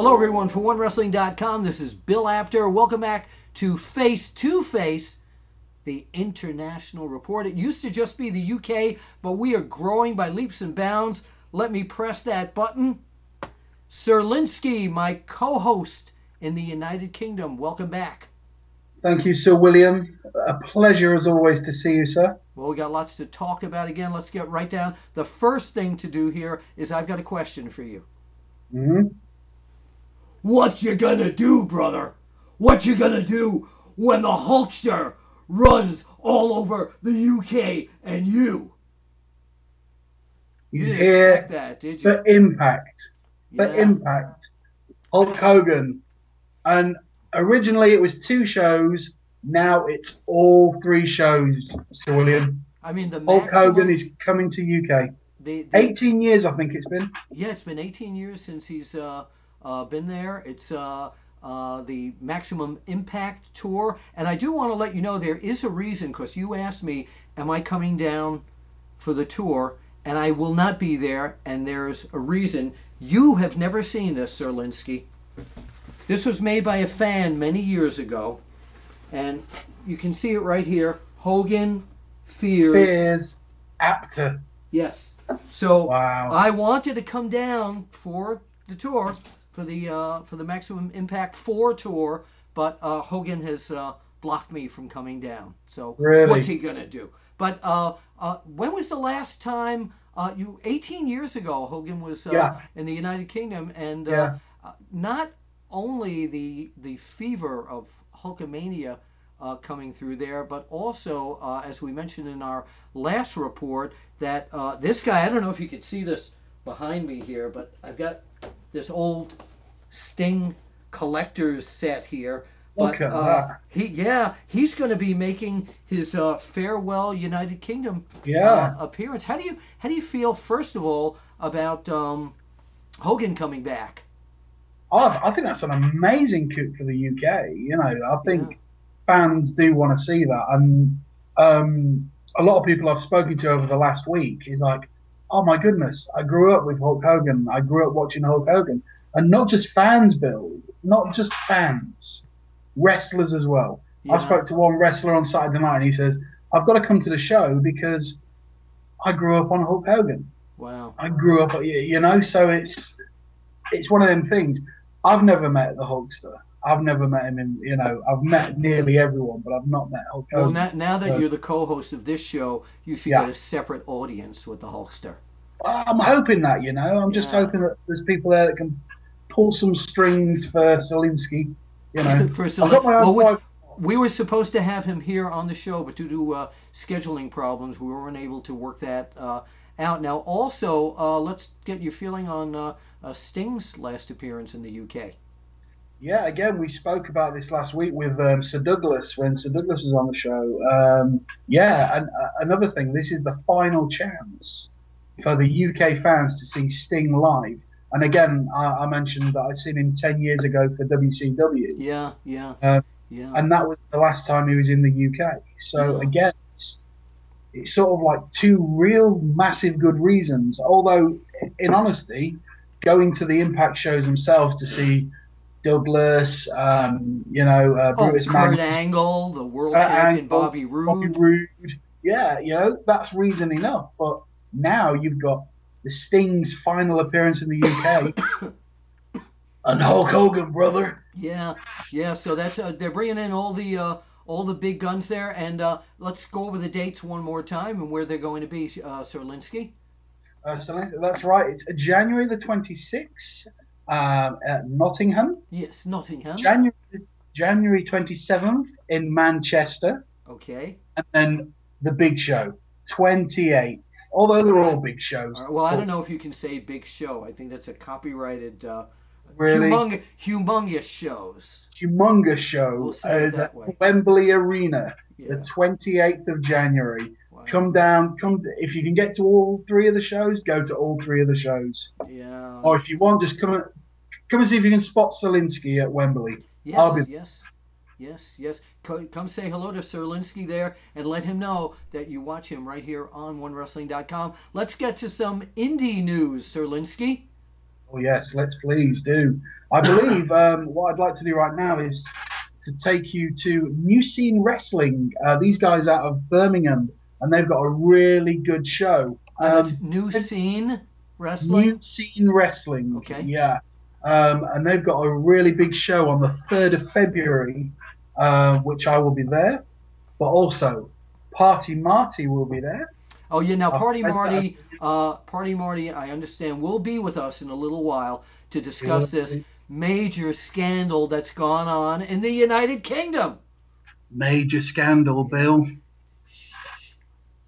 Hello everyone from 1WRESTLING.com. This is Bill Apter. Welcome back to FACE-2-FACE, the international report. It used to just be the UK, but we are growing by leaps and bounds. Let me press that button. Sir Lynskey, my co-host in the United Kingdom. Welcome back. Thank you, Sir William. A pleasure as always to see you, sir. Well, we got lots to talk about again. Let's get right down. The first thing to do here is I've got a question for you. What you gonna do, brother? What you gonna do when the Hulkster runs all over the UK and you? He's You didn't here expect that, did you? for Impact. For Yeah. Impact. Hulk Hogan. And originally it was 2 shows. Now it's all 3 shows, Sir William. I mean, the Hulk Hogan maximum, is coming to UK. the 18 years, I think it's been. yeah, it's been 18 years since he's been there. It's the Maximum Impact Tour. And I do want to let you know there is a reason, because you asked me, am I coming down for the tour? And I will not be there, and there's a reason. You have never seen this, Sir Lynskey. This was made by a fan many years ago, and you can see it right here. Hogan fears Apter. Yes. So Wow. I wanted to come down for the tour, for the Maximum Impact 4 tour, but Hogan has blocked me from coming down. So Really? what's he gonna do? But when was the last time? 18 years ago, Hogan was in the United Kingdom, and not only the fever of Hulkamania coming through there, but also, as we mentioned in our last report, that this guy, I don't know if you could see this behind me here, but I've got this old Sting collector's set here. Look at that. He's going to be making his farewell United Kingdom appearance. How do you feel, first of all, about Hogan coming back? Oh, I think that's an amazing coup for the UK. You know, I think fans do want to see that, and a lot of people I've spoken to over the last week is like, oh my goodness, I grew up with Hulk Hogan. I grew up watching Hulk Hogan, and not just fans, Bill, not just fans, wrestlers as well. I spoke to one wrestler on Saturday night, and he says, I've got to come to the show because I grew up on Hulk Hogan. Wow. I grew up, you know, so it's one of them things. I've never met the Hulkster. I've never met him in, you know, I've met nearly everyone, but I've not met Hulk Hogan. Well, now that you're the co-host of this show, you should get a separate audience with the Hulkster. I'm hoping that, you know. I'm just hoping that there's people there that can pull some strings for Lynskey, you know. Well, we were supposed to have him here on the show, but due to scheduling problems, we weren't able to work that out. Now, also, let's get your feeling on Sting's last appearance in the UK. Yeah, again, we spoke about this last week with Sir Douglas, when Sir Douglas was on the show. And another thing, this is the final chance for the UK fans to see Sting live. And again, I mentioned that I'd seen him 10 years ago for WCW. And that was the last time he was in the UK. So again, it's sort of like 2 real massive good reasons. Although, in honesty, going to the Impact shows themselves to see Douglas, Brutus Kurt Angle, the world champion, Bobby Roode. Yeah, you know, that's reason enough. But now you've got the Sting's final appearance in the UK. And Hulk Hogan, brother. Yeah. So that's they're bringing in all the big guns there, and let's go over the dates one more time and where they're going to be, Sir Lynskey. So that's right. It's January the 26th at Nottingham. Yes, Nottingham. January 27th in Manchester. Okay. And then the big show, 28th. Although they're all big shows. Well, I don't know if you can say big show. I think that's a copyrighted. Really? Humongous shows. Humongous show is at Wembley Arena, the 28th of January. Wow. Come down. If you can get to all 3 of the shows, go to all 3 of the shows. Yeah. Or if you want, just come and see if you can spot Lynskey at Wembley. Yes. Come say hello to Sir Lynskey there and let him know that you watch him right here on 1WRESTLING.com. Let's get to some indie news, Sir Lynskey. Oh yes, let's please do. I believe what I'd like to do right now is to take you to New Scene Wrestling. These guys out of Birmingham, and they've got a really good show. That's New Scene Wrestling? New Scene Wrestling. Okay. Yeah. And they've got a really big show on the 3rd of February, which I will be there. But also, Party Marty will be there. Oh, yeah. Now, Party Marty, I understand, will be with us in a little while to discuss this major scandal that's gone on in the United Kingdom. Major scandal, Bill.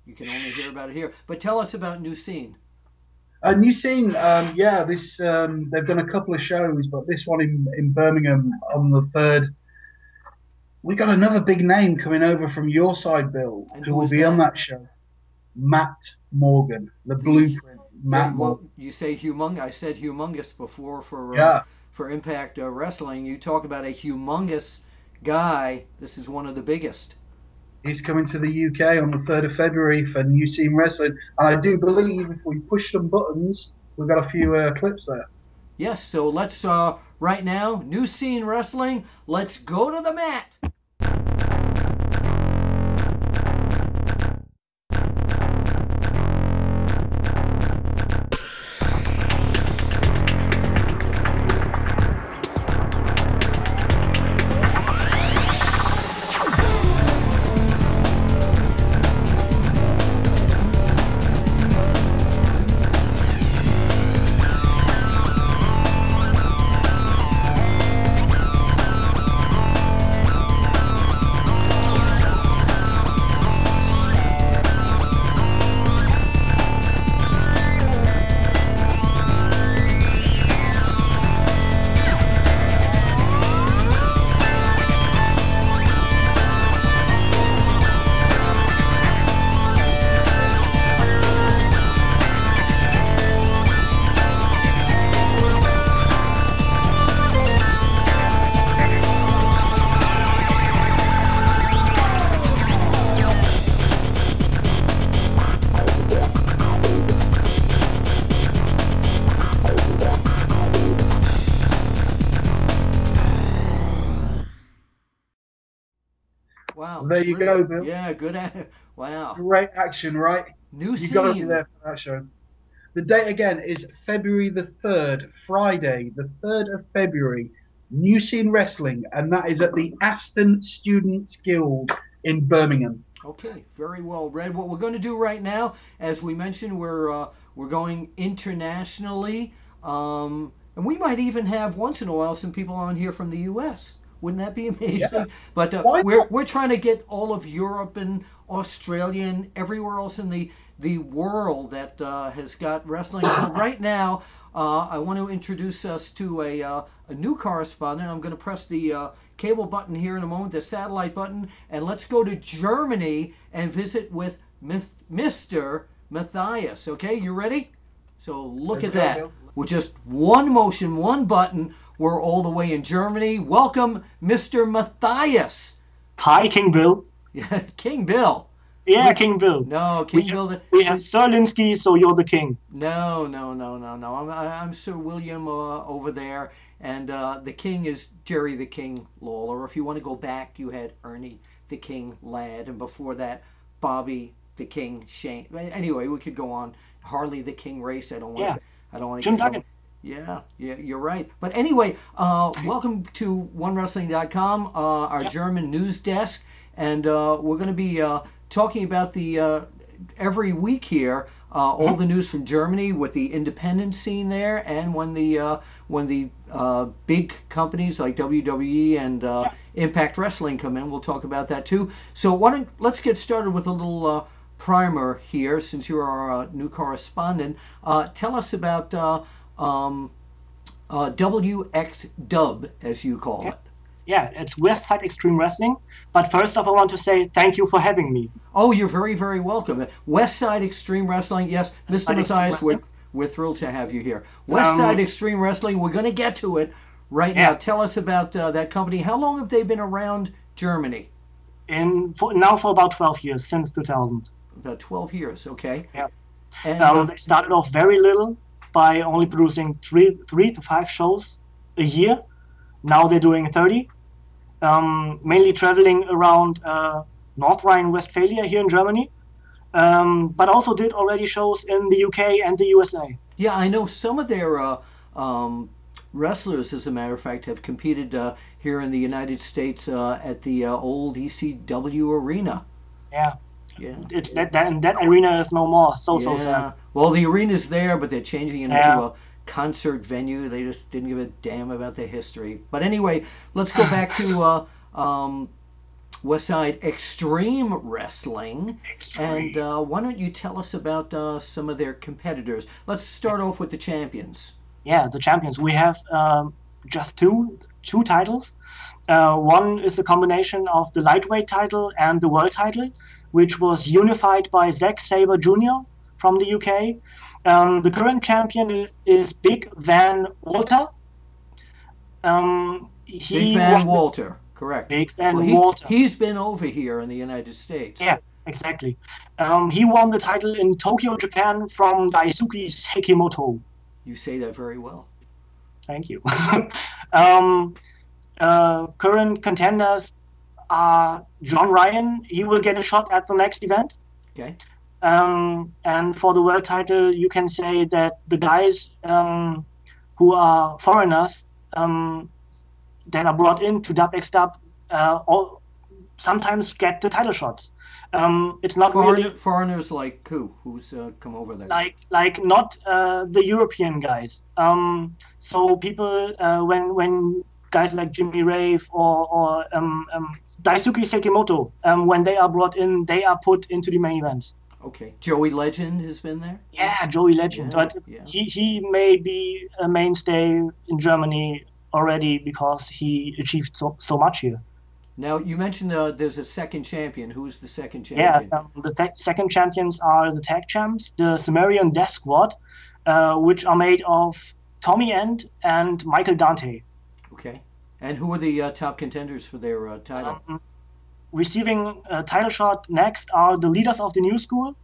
You can only hear about it here. But tell us about New Scene. New Scene, this they've done a couple of shows, but this one in Birmingham on the 3rd. We got another big name coming over from your side, Bill, who will be on that show. Matt Morgan, the Blueprint. Matt Morgan. You say humongous. I said humongous before for Impact Wrestling. You talk about a humongous guy. This is one of the biggest. He's coming to the UK on the 3rd of February for New Scene Wrestling. And I do believe if we push some buttons, we've got a few clips there. Yes, so let's, right now, New Scene Wrestling, let's go to the mat. Wow. There you go, Bill. Yeah, good. Wow. Great action, right? New Scene. You got to be there for that show. The date again is February the 3rd, Friday, the 3rd of February, New Scene Wrestling, and that is at the Aston Students Guild in Birmingham. Okay, very well, Red. What we're going to do right now, as we mentioned, we're going internationally, and we might even have once in a while some people on here from the U.S. Wouldn't that be amazing? Yeah. But we're trying to get all of Europe and Australia and everywhere else in the world that has got wrestling. So right now, I want to introduce us to a new correspondent. I'm going to press the cable button here in a moment, the satellite button, and let's go to Germany and visit with Mister Matthias. Okay, you ready? So look at that. Bill. With just one motion, one button, we're all the way in Germany. Welcome, Mister Matthias. Hi, King Bill. Yeah, King Bill. Yeah, King Bill. No, King Bill. We have Sir Lynskey, so you're the king. No. I'm Sir William over there, and the king is Jerry the King Lawler. If you want to go back, you had Ernie the King Ladd, and before that, Bobby the King Shane. Anyway, we could go on. Harley the King Race. I don't want to get Yeah, you're right. But anyway, welcome to 1WRESTLING.com, our German news desk, and we're going to be talking about the every week here all the news from Germany with the independent scene there, and when the big companies like WWE and Impact Wrestling come in, we'll talk about that too. So let's get started with a little primer here, since you're our new correspondent. Tell us about WXW, as you call it. Yeah, it's West Side Extreme Wrestling. But first off, I want to say thank you for having me. Oh, you're very, very welcome. West Side Extreme Wrestling, yes, Mr. Matthias, we're thrilled to have you here. West Side Extreme Wrestling, we're going to get to it right now. Tell us about that company. How long have they been around Germany? Now for about 12 years, since 2000. About 12 years, okay. Yeah. And, they started off very little, by only producing three to five shows a year. Now they're doing 30, mainly traveling around North Rhine-Westphalia here in Germany, but also did already shows in the UK and the USA. Yeah, I know some of their wrestlers, as a matter of fact, have competed here in the United States at the old ECW arena. Yeah. Yeah. It's that arena is no more. So sad. Well, the arena's there, but they're changing it into a concert venue. They just didn't give a damn about the history. But anyway, let's go back to Westside Extreme Wrestling. And why don't you tell us about some of their competitors? Let's start off with the champions. Yeah, the champions. We have just two titles. One is a combination of the lightweight title and the world title, which was unified by Zack Sabre Jr. from the UK. The current champion is Big Van Walter. Big Van Walter, correct. Big Van Walter. He's been over here in the United States. Yeah, exactly. He won the title in Tokyo, Japan from Daisuke Sekimoto. You say that very well. Thank you. Current contenders are John Ryan. He will get a shot at the next event. Okay. And for the world title, you can say that the guys who are foreigners that are brought into WXW all sometimes get the title shots. It's not really foreigners like who's come over there. Like not the European guys. So people when guys like Jimmy Rave or Daisuke Sekimoto, when they are brought in, they are put into the main events. Okay. Joey Legend has been there? Yeah, Joey Legend. Yeah, but he may be a mainstay in Germany already because he achieved so much here. Now, you mentioned there's a second champion. Who's the second champion? Yeah, the second champions are the tag champs, the Sumerian Death Squad, which are made of Tommy End and Michael Dante. Okay. And who are the top contenders for their title? Receiving a title shot next are the leaders of the new school,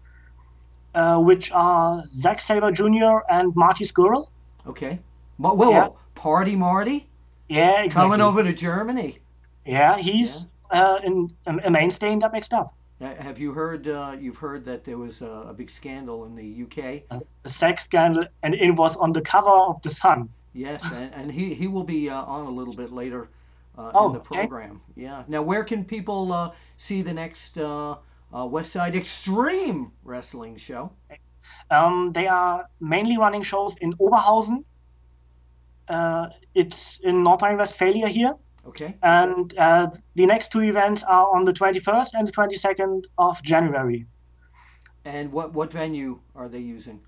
which are Zack Sabre Jr. and Marty Skrull. Okay. Whoa, Party Marty? Yeah, exactly. Coming over to Germany. Yeah, he's a mainstay in WXW. Have you heard? You've heard that there was a big scandal in the UK. A sex scandal, and it was on the cover of the Sun. Yes, and he will be on a little bit later in the program. Okay. Yeah. Now, where can people see the next Westside Extreme Wrestling show? They are mainly running shows in Oberhausen. It's in North Rhine-Westphalia here. Okay. And the next two events are on the 21st and the 22nd of January. And what venue are they using?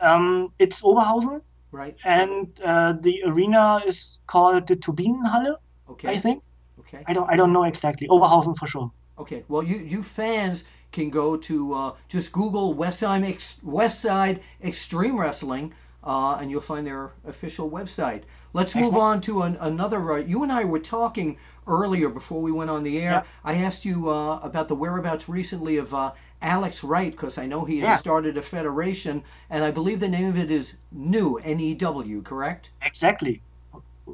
It's Oberhausen. Right. And the arena is called the Turbinenhalle. Okay. I think. Okay. I don't know exactly. Oberhausen for sure. Okay. Well, you fans can go to just Google Westside Extreme Wrestling, and you'll find their official website. Let's move on to another. You and I were talking earlier before we went on the air. Yeah. I asked you about the whereabouts recently of Alex Wright, because I know he has started a federation, and I believe the name of it is NEW, N-E-W, correct? Exactly.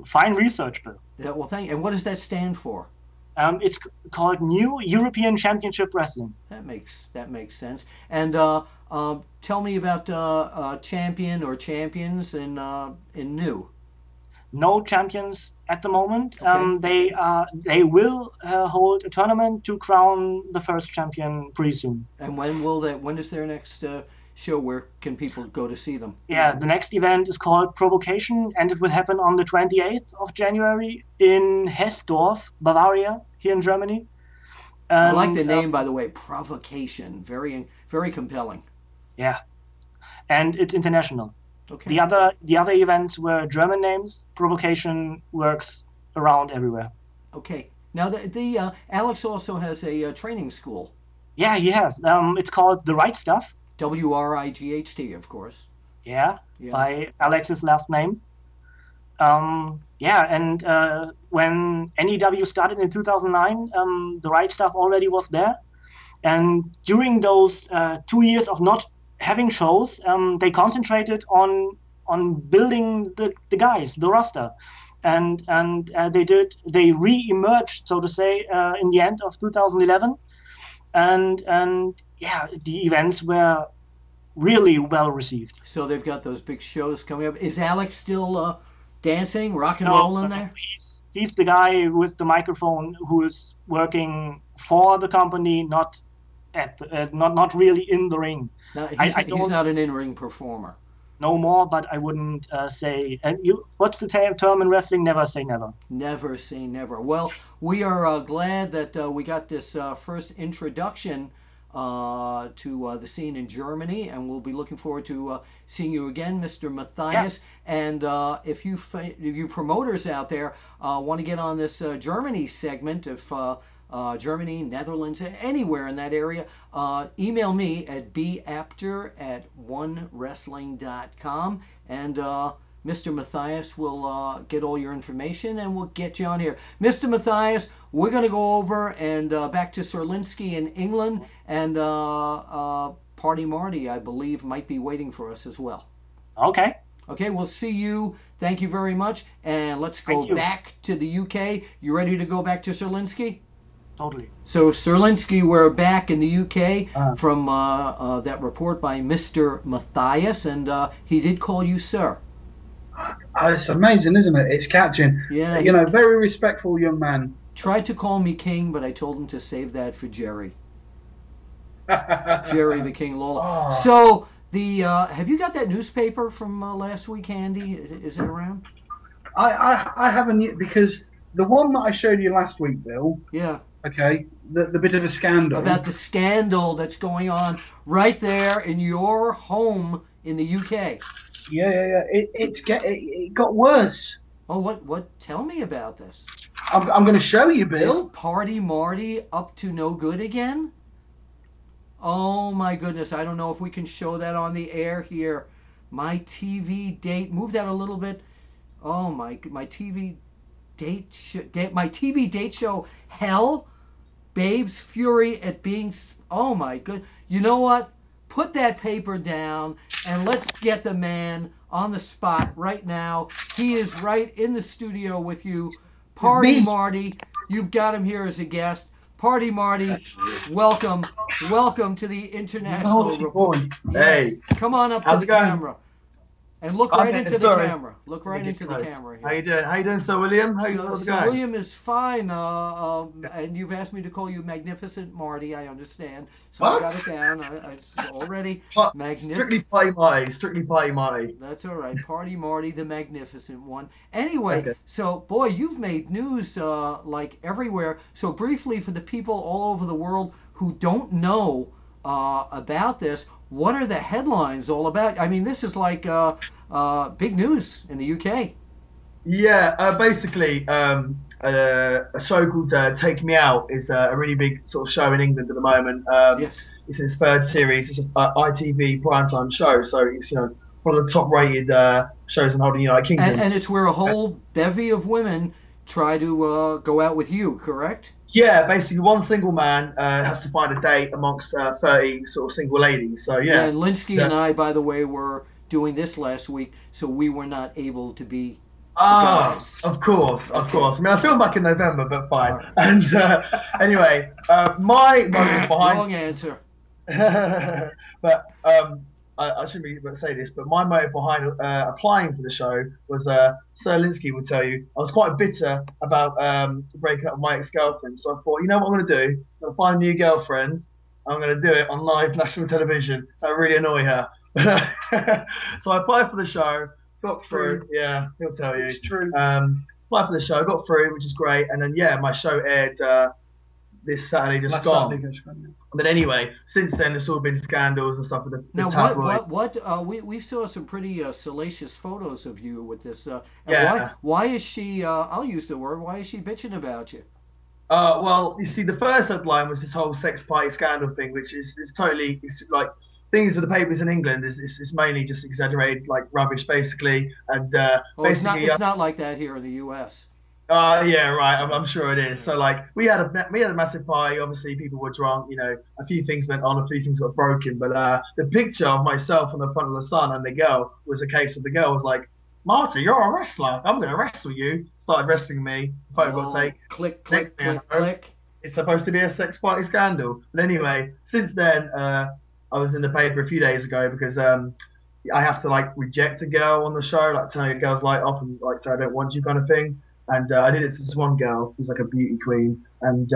Fine research, Bill. Yeah, well, thank you. And what does that stand for? It's called New European Championship Wrestling. That makes sense. And tell me about champion or champions in NEW. No champions at the moment. Okay. They will hold a tournament to crown the first champion pretty soon. And when is their next show? Where can people go to see them? Yeah, the next event is called Provocation, and it will happen on the 28th of January in Hessdorf, Bavaria, here in Germany. I like the name, by the way, Provocation. Very, very compelling. Yeah, and it's international. Okay. The other events were German names. Provocation works around everywhere. Okay. Now the Alex also has a training school. Yeah, he has. It's called The Right Stuff. WRIGHT, of course. Yeah, by Alex's last name. And when NEW started in 2009, The Right Stuff already was there. And during those 2 years of not having shows, they concentrated on building the guys, the roster, and they re-emerged, so to say, in the end of 2011, and yeah, the events were really well received. So they've got those big shows coming up. Is Alex still dancing, rock and rolling there? He's the guy with the microphone who is working for the company, not really in the ring. No, he's not an in-ring performer. No more, but I wouldn't say. And what's the term in wrestling? Never say never. Never say never. Well, we are glad that we got this first introduction to the scene in Germany, and we'll be looking forward to seeing you again, Mr. Matthias. Yeah. And if you promoters out there want to get on this Germany segment, if Germany, Netherlands, anywhere in that area, email me at bapter@1wrestling.com, and Mr. Matthias will get all your information, and we'll get you on here. Mr. Matthias, we're going to go over and back to Sir Lynskey in England, and Party Marty, I believe, might be waiting for us as well. Okay. Okay, we'll see you. Thank you very much, and let's go back to the UK. You ready to go back to Sir Lynskey? Totally. So, Sir Lynskey, we're back in the UK from that report by Mr. Matthias, and he did call you sir. It's amazing, isn't it? It's catching. Yeah. You know, very respectful young man. Tried to call me King, but I told him to save that for Jerry. Jerry the King Lawler. Oh. So, have you got that newspaper from last week handy? Is it around? I haven't yet, because the one that I showed you last week, Bill. Yeah. Okay, the bit of a scandal. About the scandal that's going on right there in your home in the UK. Yeah. It got worse. Oh, what? Tell me about this. I'm going to show you, Bill. Is Party Marty up to no good again? Oh my goodness! I don't know if we can show that on the air here. My TV date. Move that a little bit. Oh my TV date show. Hell, Babe's fury at being. Oh my good. You know what? Put that paper down and let's get the man on the spot right now. He is right in the studio with you. Party Marty, you've got him here as a guest. Party Marty, welcome to the International Report. Yes. Hey, come on up to the camera. And look right into the camera. Look right into the camera here. How you doing? How you doing, Sir William? How's it going? Sir William is fine. And you've asked me to call you Magnificent Marty. I understand. So what? I got it down. It's already magnificent. Strictly Party Marty. Strictly Party Marty. That's all right. Party Marty, the Magnificent one. Anyway, So boy, you've made news like everywhere. So briefly, for the people all over the world who don't know about this, what are the headlines all about? I mean, this is like big news in the UK. Yeah, basically, a show called Take Me Out is a really big sort of show in England at the moment. Yes. It's in its third series. It's just an ITV primetime show, so it's one of the top-rated shows in the whole United Kingdom. And it's where a whole bevy of women try to go out with you, correct? Yeah, basically one single man has to find a date amongst 30 sort of single ladies. So yeah. And Lynskey and I, by the way, were doing this last week, so we were not able to be guys. Of course. I mean, I filmed back in November, but fine. Right. And anyway, my motive behind... Wrong answer. But I shouldn't be able to say this, but my motive behind applying for the show was, Sir Lynskey will tell you, I was quite bitter about breaking up with my ex-girlfriend. So I thought, you know what I'm going to do? I'm going to find a new girlfriend. I'm going to do it on live national television. That really annoy her. So I applied for the show, got through. Yeah, he'll tell you. It's true. Applied for the show, got through, which is great. And then, my show aired this Saturday just gone. But anyway, since then it's all been scandals and stuff with the tabloids. We saw some pretty salacious photos of you with this. Why is she? I'll use the word. Why is she bitching about you? Well, you see, the first headline was this whole sex party scandal thing, which is totally like things with the papers in England is mainly just exaggerated, like rubbish, basically. And basically, it's not like that here in the U.S. Yeah, right. I'm sure it is. So like we had a massive party. Obviously, people were drunk. You know, a few things went on, a few things got broken. But the picture of myself on the front of the sun and the girl was a case of the girl was like, Marty, you're a wrestler. I'm going to wrestle you. Started wrestling me. Photo got taken. Click, click, click, click. It's supposed to be a sex party scandal. But anyway, since then, I was in the paper a few days ago because I have to like reject a girl on the show, like turn a girl's light off and like say I don't want you kind of thing. And I did it to this one girl who's like a beauty queen. And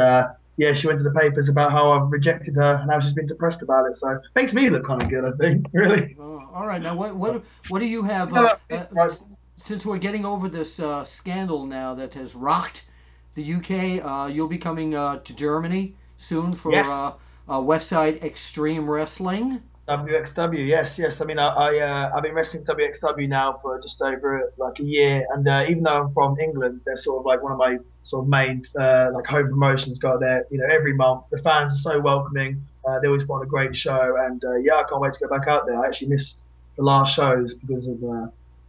yeah, she went to the papers about how I've rejected her and how she's been depressed about it. So it makes me look kind of good, I think, really. Oh, all right. Now, what do you have? Since we're getting over this scandal now that has rocked the UK, you'll be coming to Germany soon for Westside Extreme Wrestling. WXW, yes. I mean, I've been wrestling WXW now for just over like a year, and even though I'm from England, they're sort of like one of my sort of main like home promotions. Got there, you know, every month. The fans are so welcoming. They always put on a great show, and yeah, I can't wait to go back out there. I actually missed the last shows because of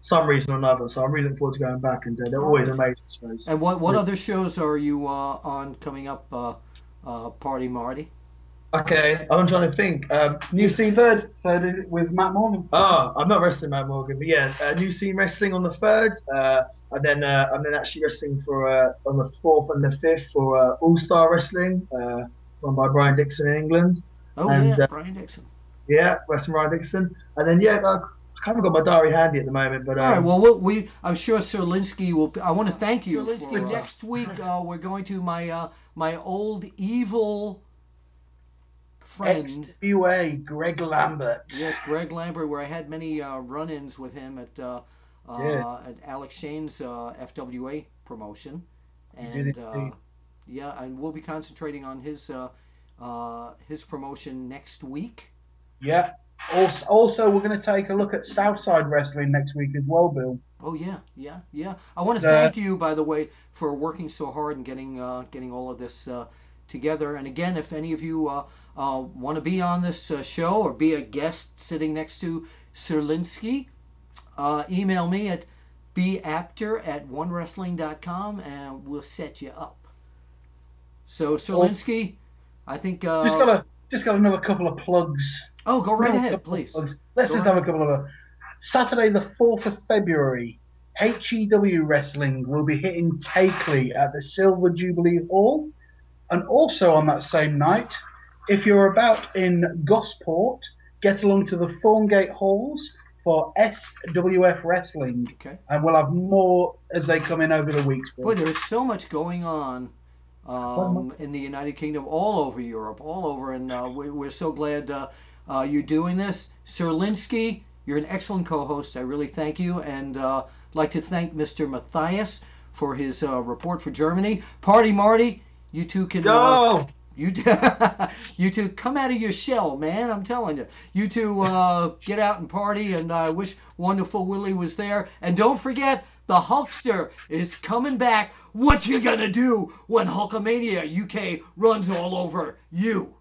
some reason or another, so I'm really looking forward to going back, and they're always amazing shows. And what other shows are you on coming up, Party Marty? Okay, I'm trying to think. New Scene third with Matt Morgan. Oh, I'm not wrestling Matt Morgan, but yeah, New Scene Wrestling on the 3rd, and then I'm then actually wrestling for on the 4th and the 5th for All Star Wrestling, run by Brian Dixon in England. Oh yeah, Brian Dixon. Yeah, wrestling Brian Dixon, and then yeah, I haven't got my diary handy at the moment, but all right. Well, I'm sure Sir Lynskey will. I want to thank you. Sir Lynskey, next week we're going to my old evil friend XWA, Greg Lambert. Yes, Greg Lambert, where I had many run-ins with him at Alex Shane's FWA promotion, and yeah, and we'll be concentrating on his promotion next week. Yeah. Also, we're going to take a look at Southside Wrestling next week as well, Bill. Oh yeah. I want to thank you, by the way, for working so hard and getting all of this together. And again, if any of you want to be on this show or be a guest sitting next to Sir Lynskey, email me at bapter@1wrestling.com and we'll set you up. So, Sir Lynskey, I think just got another couple of plugs. Oh, go right ahead, please. Let's just have a couple of them. Saturday, the 4th of February, HEW Wrestling will be hitting Takeley at the Silver Jubilee Hall. And also on that same night, if you're about in Gosport, get along to the Thorngate Halls for SWF Wrestling. Okay. And we'll have more as they come in over the weeks. Boy, there's so much going on in the United Kingdom, all over Europe, all over. And we're so glad you're doing this. Sir Lynskey, you're an excellent co-host. I really thank you. And I'd like to thank Mister Matthias for his report for Germany. Party Marty, you two can... You two come out of your shell, man. I'm telling you. You two get out and party, and I wish Wonderful Willie was there. And don't forget, the Hulkster is coming back. What you gonna do when Hulkamania UK runs all over you?